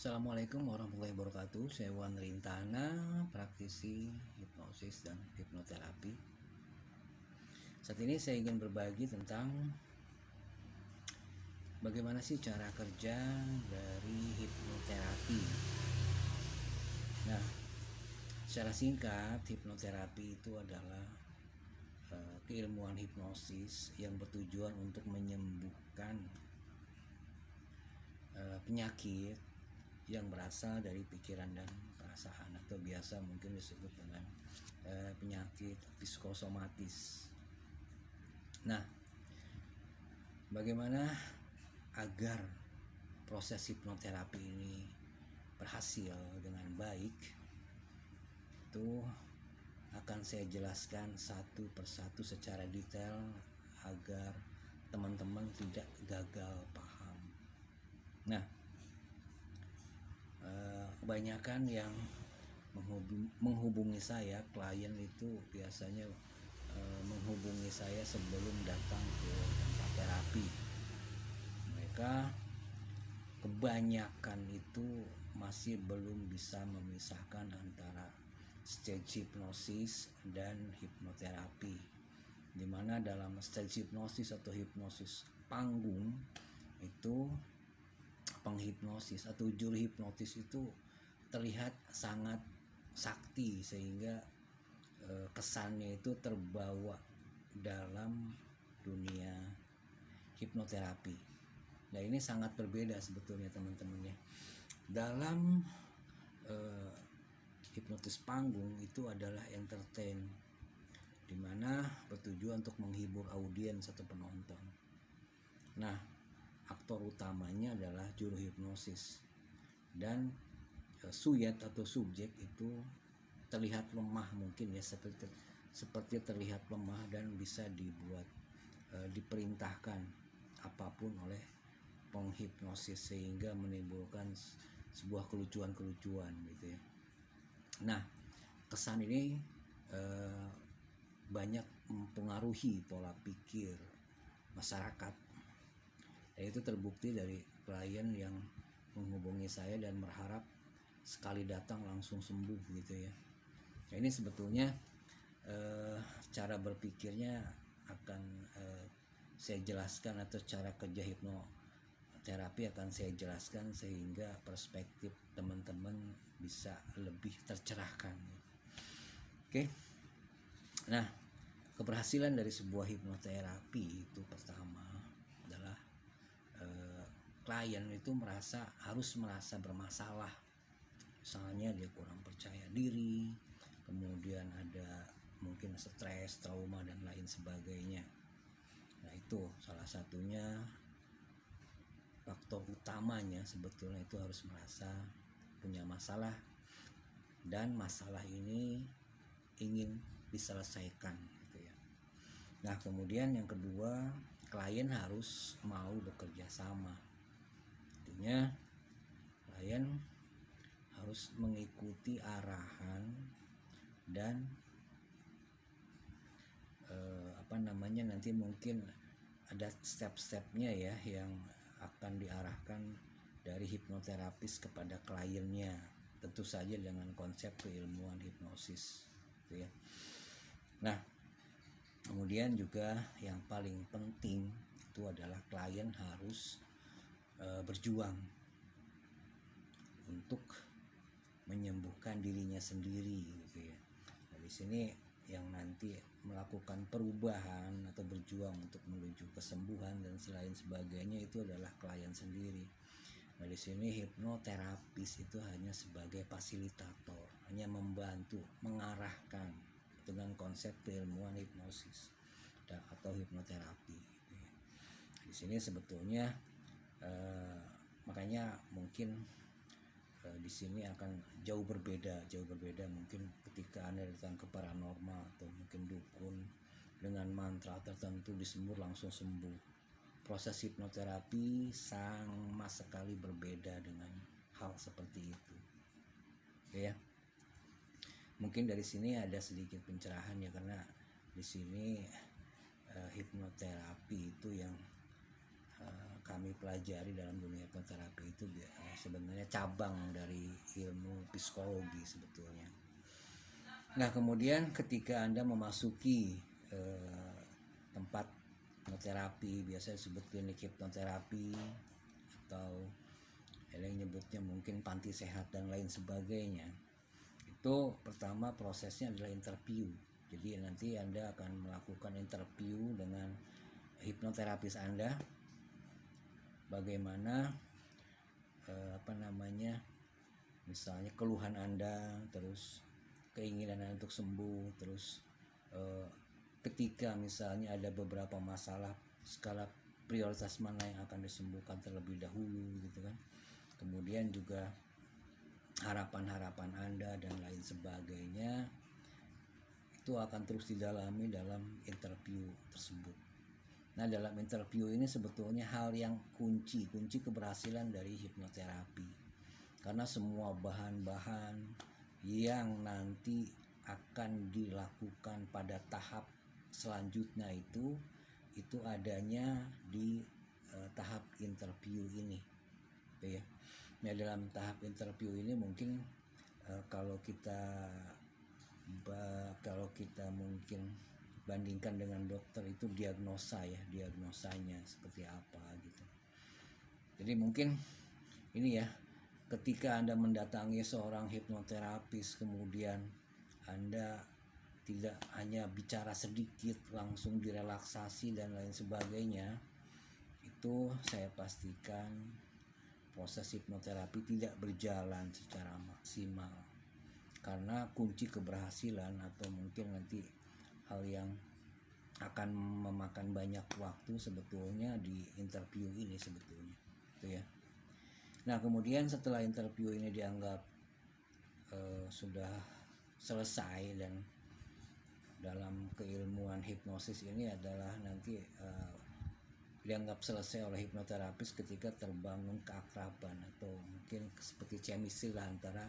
Assalamualaikum warahmatullahi wabarakatuh. Saya Wan Rintana, praktisi hipnosis dan hipnoterapi. Saat ini saya ingin berbagi tentang bagaimana sih cara kerja dari hipnoterapi. Nah, secara singkat, hipnoterapi itu adalah keilmuan hipnosis yang bertujuan untuk menyembuhkan penyakit yang berasal dari pikiran dan perasaan, atau biasa mungkin disebut dengan penyakit psikosomatis. Nah, bagaimana agar proses hipnoterapi ini berhasil dengan baik, itu akan saya jelaskan satu persatu secara detail agar teman-teman tidak gagal paham. Nah, kebanyakan yang menghubungi saya, klien itu biasanya menghubungi saya sebelum datang ke tempat terapi. Mereka kebanyakan itu masih belum bisa memisahkan antara stage hipnosis dan hipnoterapi, dimana dalam stage hipnosis atau hipnosis panggung itu penghipnosis atau juru hipnotis itu terlihat sangat sakti, sehingga kesannya itu terbawa dalam dunia hipnoterapi. Nah, ini sangat berbeda sebetulnya teman-teman ya. Dalam hipnotis panggung itu adalah entertain, dimana bertujuan untuk menghibur audiens atau penonton. Nah, aktor utamanya adalah juru hipnosis, dan suyet atau subjek itu terlihat lemah, mungkin ya, seperti terlihat lemah dan bisa dibuat diperintahkan apapun oleh penghipnosis, sehingga menimbulkan sebuah kelucuan-kelucuan gitu ya. Nah, kesan ini banyak mempengaruhi pola pikir masyarakat. Itu terbukti dari klien yang menghubungi saya dan berharap sekali datang langsung sembuh gitu ya. Nah, ini sebetulnya cara berpikirnya akan saya jelaskan, atau cara kerja hipnoterapi akan saya jelaskan, sehingga perspektif teman-teman bisa lebih tercerahkan. Oke. Nah, keberhasilan dari sebuah hipnoterapi itu pertama adalah klien itu harus merasa bermasalah. Misalnya dia kurang percaya diri, kemudian ada mungkin stres, trauma dan lain sebagainya. Nah, itu salah satunya faktor utamanya, sebetulnya itu harus merasa punya masalah, dan masalah ini ingin diselesaikan gitu ya. Nah, kemudian yang kedua, klien harus mau bekerja sama. Artinya klien harus mengikuti arahan dan nanti mungkin ada step-stepnya ya, yang akan diarahkan dari hipnoterapis kepada kliennya, tentu saja dengan konsep keilmuan hipnosis gitu ya. Nah, kemudian juga yang paling penting itu adalah klien harus berjuang untuk menyembuhkan dirinya sendiri gitu ya. Nah, di sini yang nanti melakukan perubahan atau berjuang untuk menuju kesembuhan dan selain sebagainya itu adalah klien sendiri. Nah, di sini hipnoterapis itu hanya sebagai fasilitator, hanya membantu, mengarahkan dengan konsep keilmuan hipnosis atau hipnoterapi gitu ya. Di sini sebetulnya makanya mungkin di sini akan jauh berbeda mungkin ketika Anda datang ke paranormal atau mungkin dukun dengan mantra tertentu disembur langsung sembuh. Proses hipnoterapi sama sekali berbeda dengan hal seperti itu. Oke ya. Mungkin dari sini ada sedikit pencerahan ya, karena di sini hipnoterapi itu yang kami pelajari dalam dunia hipnoterapi itu sebenarnya cabang dari ilmu psikologi sebetulnya. Nah, kemudian ketika Anda memasuki tempat hipnoterapi, biasanya disebut klinik hipnoterapi atau yang nyebutnya mungkin panti sehat dan lain sebagainya, itu pertama prosesnya adalah interview. Jadi nanti Anda akan melakukan interview dengan hipnoterapis Anda, bagaimana misalnya keluhan Anda, terus keinginan Anda untuk sembuh, terus ketika misalnya ada beberapa masalah, skala prioritas mana yang akan disembuhkan terlebih dahulu gitu kan. Kemudian juga harapan-harapan Anda dan lain sebagainya itu akan terus didalami dalam interview tersebut. Nah, dalam interview ini sebetulnya hal yang kunci keberhasilan dari hipnoterapi, karena semua bahan-bahan yang nanti akan dilakukan pada tahap selanjutnya itu adanya di tahap interview ini, ya. Nah, dalam tahap interview ini mungkin kalau kita mungkin bandingkan dengan dokter itu diagnosanya seperti apa gitu. Jadi mungkin ini ya, ketika Anda mendatangi seorang hipnoterapis, kemudian Anda tidak hanya bicara sedikit langsung direlaksasi dan lain sebagainya, itu saya pastikan proses hipnoterapi tidak berjalan secara maksimal, karena kunci keberhasilan atau mungkin nanti hal yang akan memakan banyak waktu sebetulnya di interview ini sebetulnya, gitu ya. Nah, kemudian setelah interview ini dianggap sudah selesai, dan dalam keilmuan hipnosis ini adalah nanti dianggap selesai oleh hipnoterapis ketika terbangun keakraban atau mungkin seperti chemistry lah antara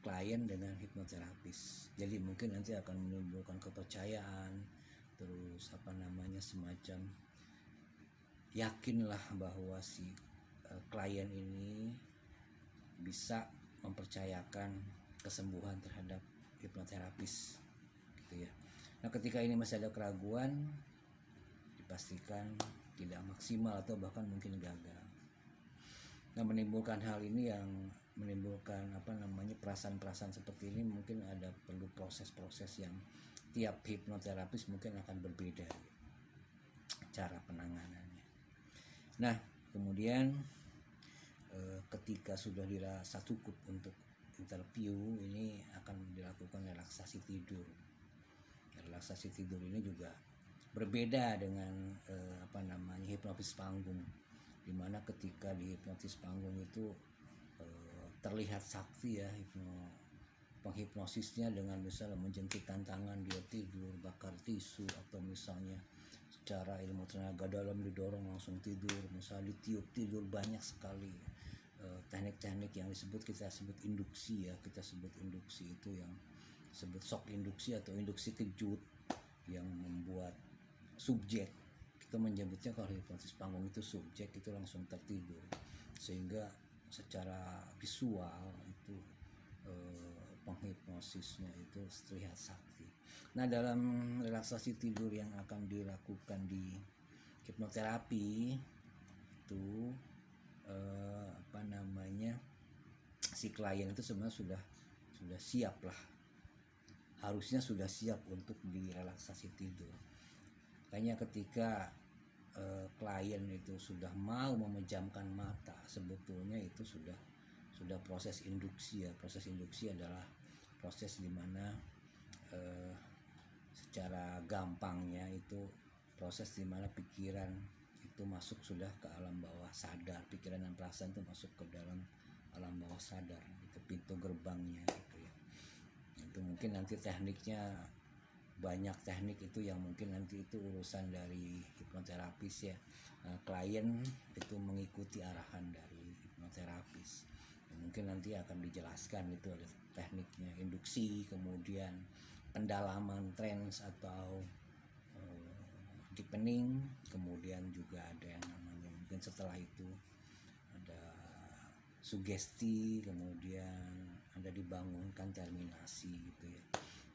klien dengan hipnoterapis. Jadi mungkin nanti akan menimbulkan kepercayaan, terus semacam yakinlah bahwa si klien ini bisa mempercayakan kesembuhan terhadap hipnoterapis, gitu ya. Nah, ketika ini masih ada keraguan, dipastikan tidak maksimal atau bahkan mungkin gagal. Nah, menimbulkan hal ini yang menimbulkan perasaan-perasaan seperti ini, mungkin ada perlu proses-proses yang tiap hipnoterapis mungkin akan berbeda cara penanganannya. Nah, kemudian ketika sudah dirasa cukup untuk interview, ini akan dilakukan relaksasi tidur. Relaksasi tidur ini juga berbeda dengan hipnotis panggung, dimana ketika di hipnotis panggung itu terlihat sakti ya penghipnosisnya, dengan misalnya menjentikan tangan dia tidur, bakar tisu, atau misalnya secara ilmu tenaga dalam didorong langsung tidur, misalnya ditiup tidur, banyak sekali teknik-teknik yang kita sebut induksi ya, kita sebut induksi itu yang disebut shock induksi atau induksi kejut, yang membuat subjek, kita menyebutnya kalau hipnotis panggung itu subjek itu langsung tertidur, sehingga secara visual itu penghipnosisnya itu terlihat sakti. Nah, dalam relaksasi tidur yang akan dilakukan di hipnoterapi itu si klien itu sebenarnya sudah siap lah, harusnya sudah siap untuk direlaksasi tidur. Kayaknya ketika klien itu sudah mau memejamkan mata, sebetulnya itu sudah proses induksi ya. Proses induksi adalah proses di mana secara gampangnya itu proses di mana pikiran itu masuk sudah ke alam bawah sadar, pikiran dan perasaan itu masuk ke dalam alam bawah sadar, itu pintu gerbangnya gitu ya. Itu mungkin nanti tekniknya banyak teknik itu yang mungkin nanti itu urusan dari hipnoterapis ya. Klien itu mengikuti arahan dari hipnoterapis. Mungkin nanti akan dijelaskan itu ada tekniknya induksi, kemudian pendalaman trance atau deepening, kemudian juga ada yang namanya mungkin setelah itu ada sugesti, kemudian ada dibangunkan terminasi gitu ya.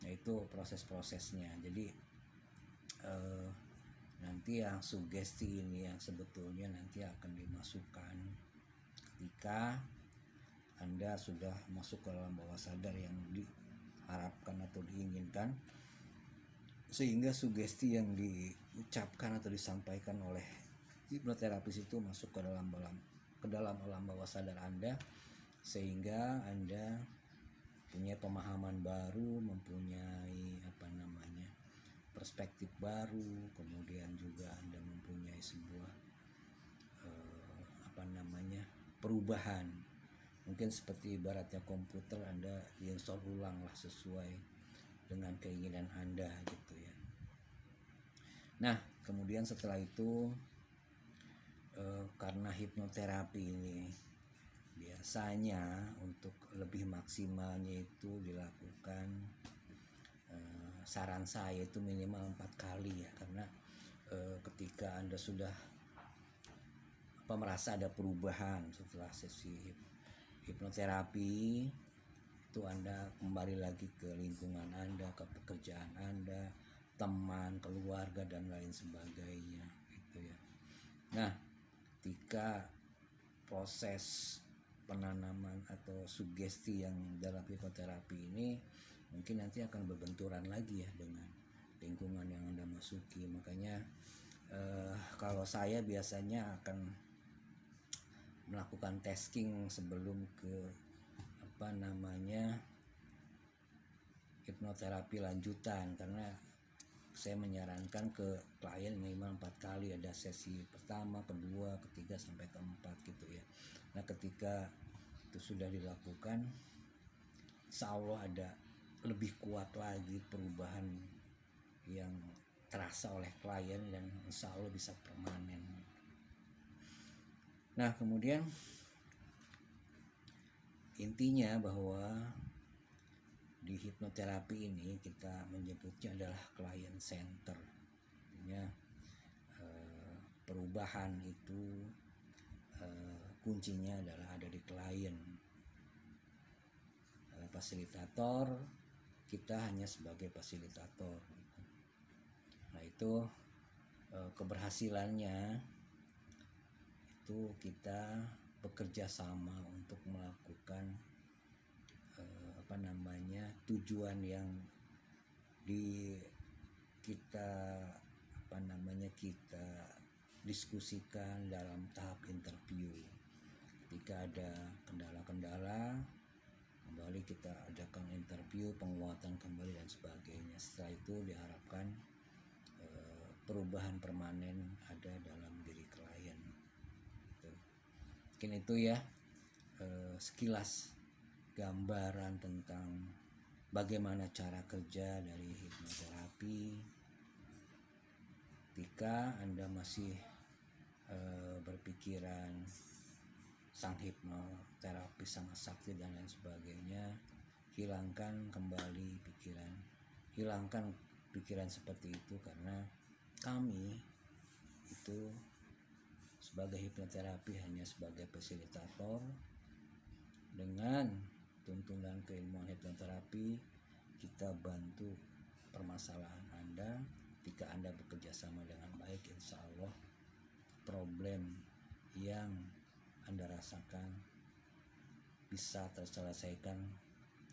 Nah itu proses-prosesnya. Jadi nanti yang sugesti ini yang sebetulnya nanti akan dimasukkan ketika Anda sudah masuk ke dalam bawah sadar yang diharapkan atau diinginkan, sehingga sugesti yang diucapkan atau disampaikan oleh hipnoterapis itu masuk ke dalam alam bawah sadar Anda, sehingga Anda punya pemahaman baru, mempunyai perspektif baru, kemudian juga Anda mempunyai sebuah perubahan. Mungkin seperti ibaratnya komputer, Anda install ulang lah sesuai dengan keinginan Anda gitu ya. Nah kemudian setelah itu karena hipnoterapi ini biasanya untuk lebih maksimalnya itu dilakukan, saran saya itu minimal 4 kali ya, karena ketika Anda sudah merasa ada perubahan setelah sesi hipnoterapi itu, Anda kembali lagi ke lingkungan Anda, ke pekerjaan Anda, teman, keluarga dan lain sebagainya gitu ya. Nah ketika proses penanaman atau sugesti yang dalam hipnoterapi ini mungkin nanti akan berbenturan lagi ya dengan lingkungan yang Anda masuki. Makanya kalau saya biasanya akan melakukan tasking sebelum ke hipnoterapi lanjutan, karena saya menyarankan ke klien minimal 4 kali, ada sesi pertama, kedua, ketiga sampai keempat gitu ya. Nah ketika itu sudah dilakukan, insya Allah ada lebih kuat lagi perubahan yang terasa oleh klien dan insya Allah bisa permanen. Nah kemudian intinya bahwa di hipnoterapi ini kita menyebutnya adalah client center. Artinya perubahan itu kuncinya adalah ada di klien. Fasilitator, kita hanya sebagai fasilitator. Nah itu keberhasilannya itu kita bekerja sama untuk melakukan tujuan yang kita diskusikan dalam tahap interview. Ketika ada kendala-kendala, kembali kita adakan interview, penguatan kembali dan sebagainya. Setelah itu diharapkan perubahan permanen ada dalam diri klien. Mungkin itu ya sekilas gambaran tentang bagaimana cara kerja dari hipnoterapi. Ketika Anda masih berpikiran sang hipnoterapis sangat sakti dan lain sebagainya, hilangkan pikiran seperti itu, karena kami itu sebagai hipnoterapi hanya sebagai fasilitator. Dengan tuntunan keilmuan hipnoterapi, kita bantu permasalahan Anda. Ketika Anda bekerja sama dengan baik, insya Allah problem yang Anda rasakan bisa terselesaikan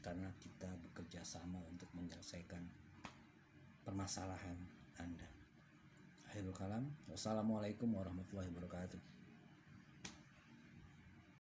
karena kita bekerja sama untuk menyelesaikan permasalahan Anda. Akhirul kalam, wassalamualaikum warahmatullahi wabarakatuh.